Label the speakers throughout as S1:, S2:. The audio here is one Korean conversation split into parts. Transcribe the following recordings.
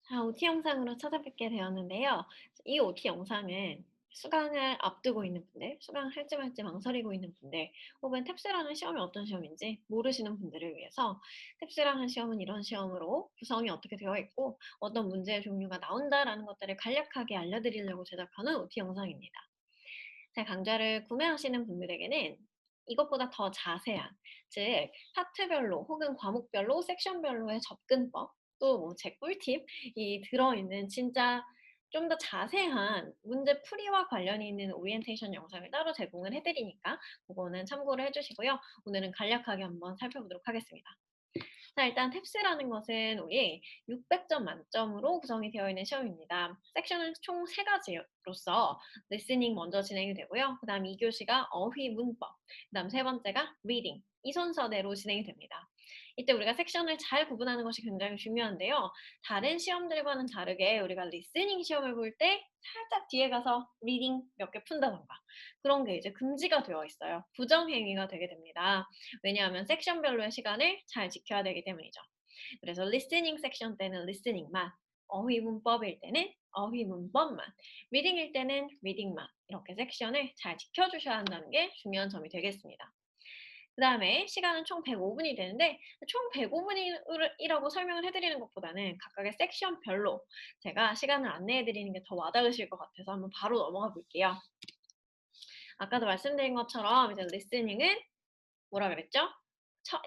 S1: 자, OT 영상으로 찾아뵙게 되었는데요. 이 OT 영상은 수강을 앞두고 있는 분들, 수강을 할지 말지 망설이고 있는 분들, 혹은 탭스라는 시험이 어떤 시험인지 모르시는 분들을 위해서 탭스라는 시험은 이런 시험으로 구성이 어떻게 되어 있고 어떤 문제의 종류가 나온다라는 것들을 간략하게 알려드리려고 제작하는 OT 영상입니다. 제 강좌를 구매하시는 분들에게는 이것보다 더 자세한, 즉 파트별로 혹은 과목별로 섹션별로의 접근법, 또 뭐 제 꿀팁이 들어있는 진짜 좀 더 자세한 문제 풀이와 관련이 있는 오리엔테이션 영상을 따로 제공을 해 드리니까 그거는 참고를 해 주시고요. 오늘은 간략하게 한번 살펴보도록 하겠습니다. 자, 일단 탭스라는 것은 우리 600점 만점으로 구성이 되어 있는 시험입니다. 섹션은 총 3가지로서 리스닝 먼저 진행이 되고요. 그다음 2교시가 어휘 문법, 그다음 세 번째가 리딩. 이 순서대로 진행이 됩니다. 이때 우리가 섹션을 잘 구분하는 것이 굉장히 중요한데요. 다른 시험들과는 다르게 우리가 리스닝 시험을 볼 때 살짝 뒤에 가서 리딩 몇 개 푼다던가 그런 게 이제 금지가 되어 있어요. 부정행위가 되게 됩니다. 왜냐하면 섹션별로의 시간을 잘 지켜야 되기 때문이죠. 그래서 리스닝 섹션 때는 리스닝만, 어휘 문법일 때는 어휘 문법만, 리딩일 때는 리딩만 이렇게 섹션을 잘 지켜주셔야 한다는 게 중요한 점이 되겠습니다. 그 다음에 시간은 총 105분이 되는데 총 105분이라고 설명을 해드리는 것보다는 각각의 섹션별로 제가 시간을 안내해드리는 게 더 와닿으실 것 같아서 한번 바로 넘어가 볼게요. 아까도 말씀드린 것처럼 이제 리스닝은 뭐라 그랬죠?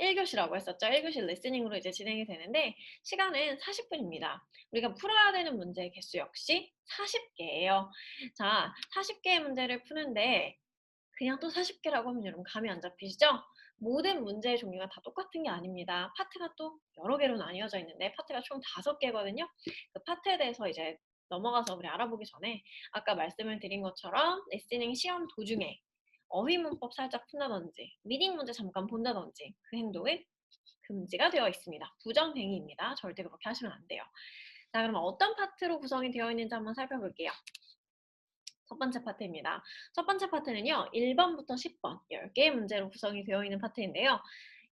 S1: 1교시라고 했었죠. 1교시 리스닝으로 이제 진행이 되는데 시간은 40분입니다. 우리가 풀어야 되는 문제의 개수 역시 40개예요. 자, 40개의 문제를 푸는데 그냥 또 40개라고 하면 여러분 감이 안 잡히시죠? 모든 문제의 종류가 다 똑같은 게 아닙니다. 파트가 또 여러 개로 나뉘어져 있는데 파트가 총 5개거든요. 그 파트에 대해서 이제 넘어가서 우리 알아보기 전에 아까 말씀을 드린 것처럼 리스닝 시험 도중에 어휘 문법 살짝 푼다든지 리딩 문제 잠깐 본다든지 그 행동은 금지가 되어 있습니다. 부정행위입니다. 절대 그렇게 하시면 안 돼요. 자, 그럼 어떤 파트로 구성이 되어 있는지 한번 살펴볼게요. 첫 번째 파트입니다. 첫 번째 파트는요. 1번부터 10번 10개의 문제로 구성이 되어 있는 파트인데요.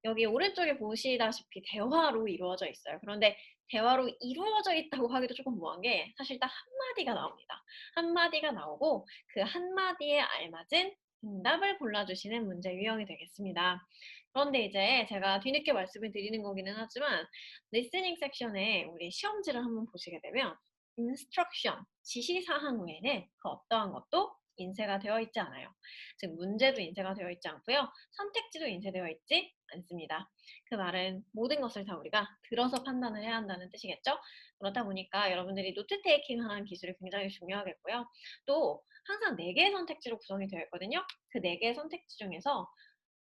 S1: 여기 오른쪽에 보시다시피 대화로 이루어져 있어요. 그런데 대화로 이루어져 있다고 하기도 조금 뭐한 게 사실 딱 한마디가 나옵니다. 한마디가 나오고 그 한마디에 알맞은 응답을 골라주시는 문제 유형이 되겠습니다. 그런데 이제 제가 뒤늦게 말씀을 드리는 거기는 하지만 리스닝 섹션에 우리 시험지를 한번 보시게 되면 instruction, 지시사항 외에는 그 어떠한 것도 인쇄가 되어 있지 않아요. 즉 문제도 인쇄가 되어 있지 않고요. 선택지도 인쇄되어 있지 않습니다. 그 말은 모든 것을 다 우리가 들어서 판단을 해야 한다는 뜻이겠죠? 그렇다 보니까 여러분들이 노트 테이킹 하는 기술이 굉장히 중요하겠고요. 또 항상 4개의 선택지로 구성이 되어 있거든요. 그 4개의 선택지 중에서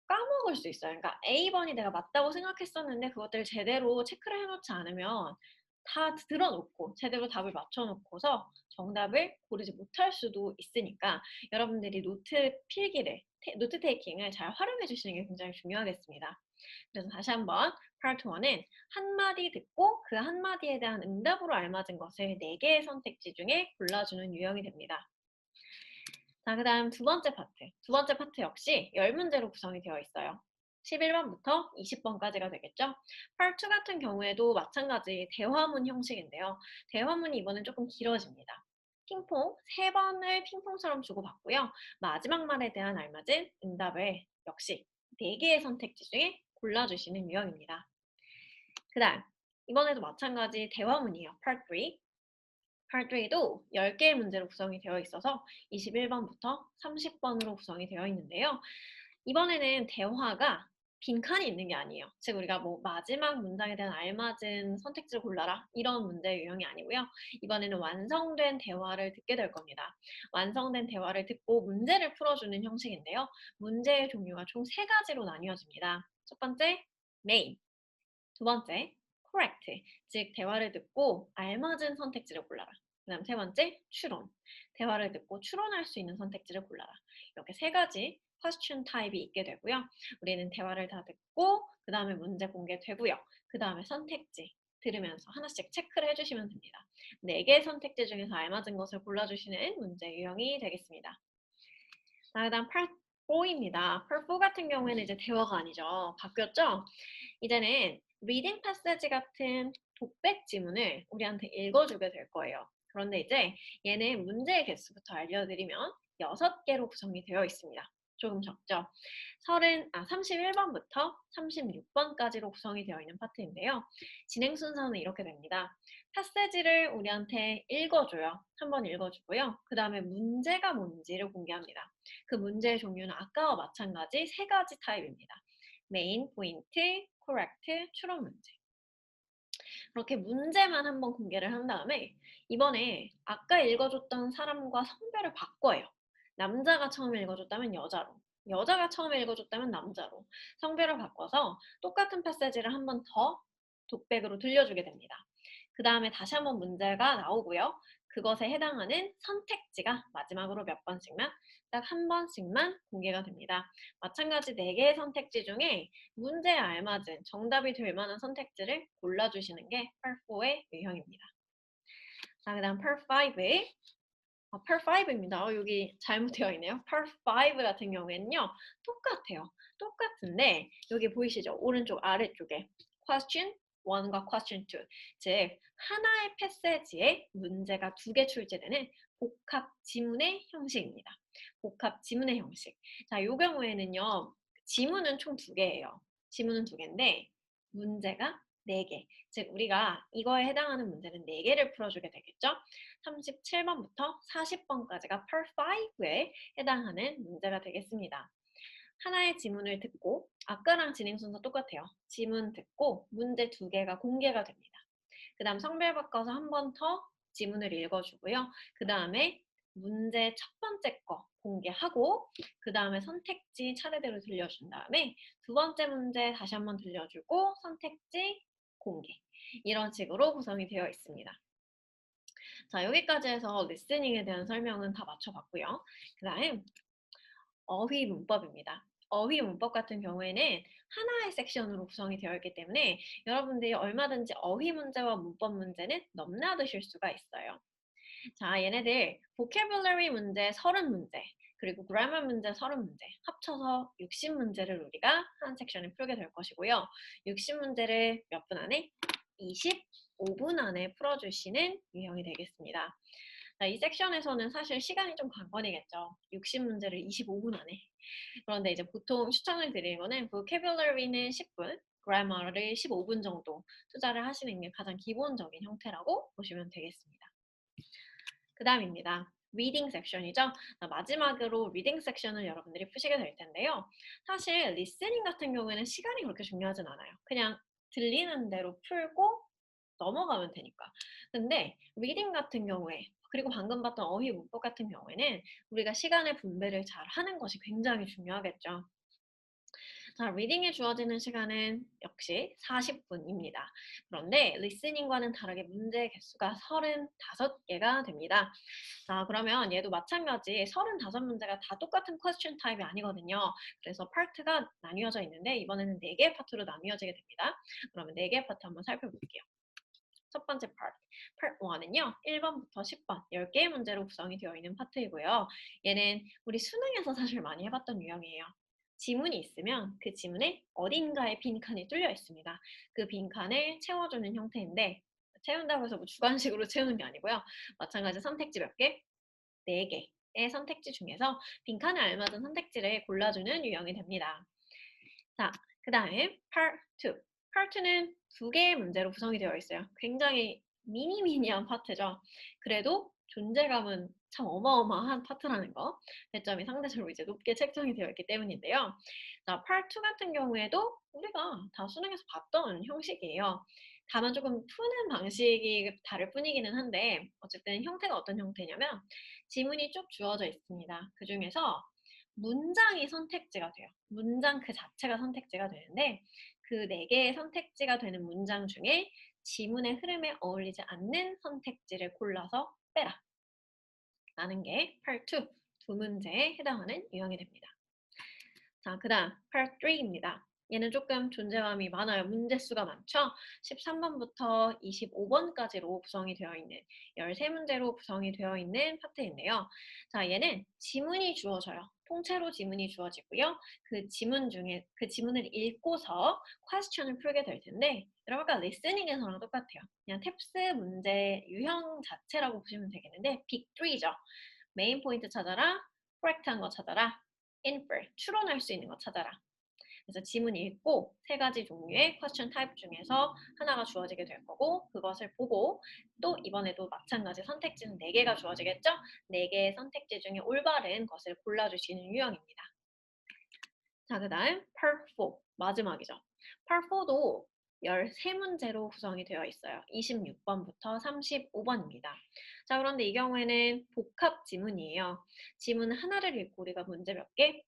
S1: 까먹을 수 있어요. 그러니까 A번이 내가 맞다고 생각했었는데 그것들을 제대로 체크를 해놓지 않으면 다 들어놓고 제대로 답을 맞춰놓고서 정답을 고르지 못할 수도 있으니까 여러분들이 노트 필기를, 노트 테이킹을 잘 활용해 주시는 게 굉장히 중요하겠습니다. 그래서 다시 한번 파트 1은 한마디 듣고 그 한마디에 대한 응답으로 알맞은 것을 4개의 선택지 중에 골라주는 유형이 됩니다. 자, 그 다음 두 번째 파트. 두 번째 파트 역시 10문제로 구성이 되어 있어요. 11번부터 20번까지가 되겠죠? 파트 2 같은 경우에도 마찬가지 대화문 형식인데요. 대화문이 이번엔 조금 길어집니다. 핑퐁, 3번을 핑퐁처럼 주고받고요. 마지막 말에 대한 알맞은 응답을 역시 4개의 선택지 중에 골라주시는 유형입니다. 그 다음, 이번에도 마찬가지 대화문이에요. 파트 3. 파트 3도 10개의 문제로 구성이 되어 있어서 21번부터 30번으로 구성이 되어 있는데요. 이번에는 대화가 빈칸이 있는 게 아니에요. 즉 우리가 뭐 마지막 문장에 대한 알맞은 선택지를 골라라 이런 문제 유형이 아니고요. 이번에는 완성된 대화를 듣게 될 겁니다. 완성된 대화를 듣고 문제를 풀어주는 형식인데요. 문제의 종류가 총 3가지로 나뉘어집니다. 첫 번째, main. 두 번째, correct. 즉 대화를 듣고 알맞은 선택지를 골라라. 그다음 세 번째, 추론. 대화를 듣고 추론할 수 있는 선택지를 골라라. 이렇게 3가지 question 타입이 있게 되고요. 우리는 대화를 다 듣고 그 다음에 문제 공개되고요. 그 다음에 선택지 들으면서 하나씩 체크를 해주시면 됩니다. 4개의 선택지 중에서 알맞은 것을 골라주시는 문제 유형이 되겠습니다. 자, 그다음 part 4입니다. part 4 같은 경우에는 이제 대화가 아니죠. 바뀌었죠? 이제는 reading passage 같은 독백 지문을 우리한테 읽어주게 될 거예요. 그런데 이제 얘는 문제의 개수부터 알려드리면 6개로 구성이 되어 있습니다. 조금 적죠? 31번부터 36번까지로 구성이 되어 있는 파트인데요. 진행 순서는 이렇게 됩니다. 파세지를 우리한테 읽어줘요. 한번 읽어주고요. 그 다음에 문제가 뭔지를 공개합니다. 그 문제의 종류는 아까와 마찬가지 3가지 타입입니다. 메인, 포인트, 코렉트, 추론 문제. 그렇게 문제만 한번 공개를 한 다음에 이번에 아까 읽어줬던 사람과 성별을 바꿔요. 남자가 처음에 읽어줬다면 여자로, 여자가 처음에 읽어줬다면 남자로 성별을 바꿔서 똑같은 패세지를 한 번 더 독백으로 들려주게 됩니다. 그 다음에 다시 한번 문제가 나오고요. 그것에 해당하는 선택지가 마지막으로 몇 번씩만, 딱 한 번씩만 공개가 됩니다. 마찬가지 4개의 선택지 중에 문제에 알맞은 정답이 될 만한 선택지를 골라주시는 게 Part4의 유형입니다. 자, 그 다음 Part5. Part5입니다. 여기 잘못되어 있네요. Part5 같은 경우에는요. 똑같아요. 똑같은데 여기 보이시죠? 오른쪽 아래쪽에 Question 1과 Question 2. 즉 하나의 패세지에 문제가 2개 출제되는 복합 지문의 형식입니다. 복합 지문의 형식. 자, 이 경우에는요. 지문은 총 2개예요. 지문은 2개인데 문제가 4개. 즉 우리가 이거에 해당하는 문제는 4개를 풀어주게 되겠죠. 37번부터 40번까지가 Part 5에 해당하는 문제가 되겠습니다. 하나의 지문을 듣고 아까랑 진행 순서 똑같아요. 지문 듣고 문제 2개가 공개가 됩니다. 그 다음 성별 바꿔서 한 번 더 지문을 읽어주고요. 그 다음에 문제 첫 번째 거 공개하고 그 다음에 선택지 차례대로 들려준 다음에 2번째 문제 다시 한번 들려주고 선택지 공개. 이런 식으로 구성이 되어 있습니다. 자, 여기까지 해서 리스닝에 대한 설명은 다 마쳐봤고요. 그 다음 어휘 문법입니다. 어휘 문법 같은 경우에는 하나의 섹션으로 구성이 되어 있기 때문에 여러분들이 얼마든지 어휘 문제와 문법 문제는 넘나드실 수가 있어요. 자, 얘네들 vocabulary 문제 30문제, 그리고 grammar 문제 30문제, 합쳐서 60문제를 우리가 한 섹션에 풀게 될 것이고요. 60문제를 몇 분 안에? 25분 안에 풀어주시는 유형이 되겠습니다. 자, 이 섹션에서는 사실 시간이 좀 관건이겠죠. 60문제를 25분 안에. 그런데 이제 보통 추천을 드리는 거는 vocabulary는 10분, grammar를 15분 정도 투자를 하시는 게 가장 기본적인 형태라고 보시면 되겠습니다. 그 다음입니다. 리딩 섹션이죠. 마지막으로 리딩 섹션을 여러분들이 푸시게 될 텐데요. 사실 리스닝 같은 경우에는 시간이 그렇게 중요하진 않아요. 그냥 들리는 대로 풀고 넘어가면 되니까. 근데 리딩 같은 경우에 그리고 방금 봤던 어휘 문법 같은 경우에는 우리가 시간의 분배를 잘 하는 것이 굉장히 중요하겠죠. 자, 리딩에 주어지는 시간은 역시 40분입니다. 그런데 리스닝과는 다르게 문제 개수가 35개가 됩니다. 자, 그러면 얘도 마찬가지 35문제가 다 똑같은 퀘스천 타입이 아니거든요. 그래서 파트가 나뉘어져 있는데 이번에는 4개의 파트로 나뉘어지게 됩니다. 그러면 4개의 파트 한번 살펴볼게요. 첫 번째 part 1은요. 1번부터 10번 10개의 문제로 구성이 되어 있는 파트이고요. 얘는 우리 수능에서 사실 많이 해봤던 유형이에요. 지문이 있으면 그 지문에 어딘가에 빈칸이 뚫려 있습니다. 그 빈칸을 채워주는 형태인데 채운다고 해서 뭐 주관식으로 채우는 게 아니고요. 마찬가지 선택지 몇 개? 4개의 선택지 중에서 빈칸에 알맞은 선택지를 골라주는 유형이 됩니다. 자, 그 다음 Part 2. Part 2는 2개의 문제로 구성이 되어 있어요. 굉장히 미니미니한 파트죠. 그래도 존재감은 참 어마어마한 파트라는 거. 배점이 상대적으로 이제 높게 책정이 되어 있기 때문인데요. 자, Part 2 같은 경우에도 우리가 다 수능에서 봤던 형식이에요. 다만 조금 푸는 방식이 다를 뿐이기는 한데 어쨌든 형태가 어떤 형태냐면 지문이 쭉 주어져 있습니다. 그 중에서 문장이 선택지가 돼요. 문장 그 자체가 선택지가 되는데 그 4개의 선택지가 되는 문장 중에 지문의 흐름에 어울리지 않는 선택지를 골라서 빼라 라는 게 Part 2, 두 문제에 해당하는 유형이 됩니다. 자, 그 다음 Part 3입니다. 얘는 조금 존재감이 많아요. 문제수가 많죠? 13번부터 25번까지로 구성이 되어 있는 13문제로 구성이 되어 있는 파트인데요. 자, 얘는 지문이 주어져요. 통째로 지문이 주어지고요. 그 지문을 읽고서 퀘스천을 풀게 될 텐데 여러분 아까 리스닝에서랑 똑같아요. 그냥 탭스 문제 유형 자체라고 보시면 되겠는데 빅3죠. 메인 포인트 찾아라, correct한 거 찾아라, infer, 추론할 수 있는 거 찾아라. 그래서 지문 읽고 세 가지 종류의 question type 중에서 하나가 주어지게 될 거고 그것을 보고 또 이번에도 마찬가지 선택지는 4개가 주어지겠죠? 4개의 선택지 중에 올바른 것을 골라주시는 유형입니다. 자, 그 다음 Part 4 마지막이죠. Part 4도 13문제로 구성이 되어 있어요. 26번부터 35번입니다. 자, 그런데 이 경우에는 복합 지문이에요. 지문 하나를 읽고 우리가 문제 몇 개?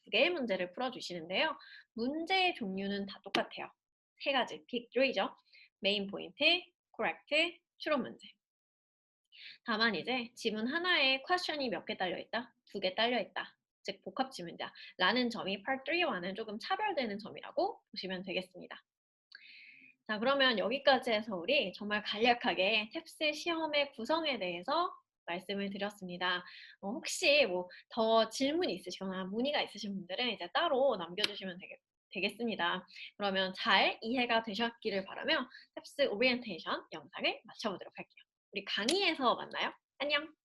S1: 2개의 문제를 풀어주시는데요. 문제의 종류는 다 똑같아요. 세 가지, 빅3죠. 메인 포인트, correct, 추론 문제. 다만 이제 지문 하나에 퀘스천이 몇 개 딸려있다? 2개 딸려있다. 즉 복합 지문이다. 라는 점이 Part 3와는 조금 차별되는 점이라고 보시면 되겠습니다. 자, 그러면 여기까지 해서 우리 정말 간략하게 탭스 시험의 구성에 대해서 말씀을 드렸습니다. 혹시 뭐 더 질문이 있으시거나 문의가 있으신 분들은 이제 따로 남겨주시면 되겠습니다. 그러면 잘 이해가 되셨기를 바라며 탭스 오리엔테이션 영상을 마쳐보도록 할게요. 우리 강의에서 만나요. 안녕!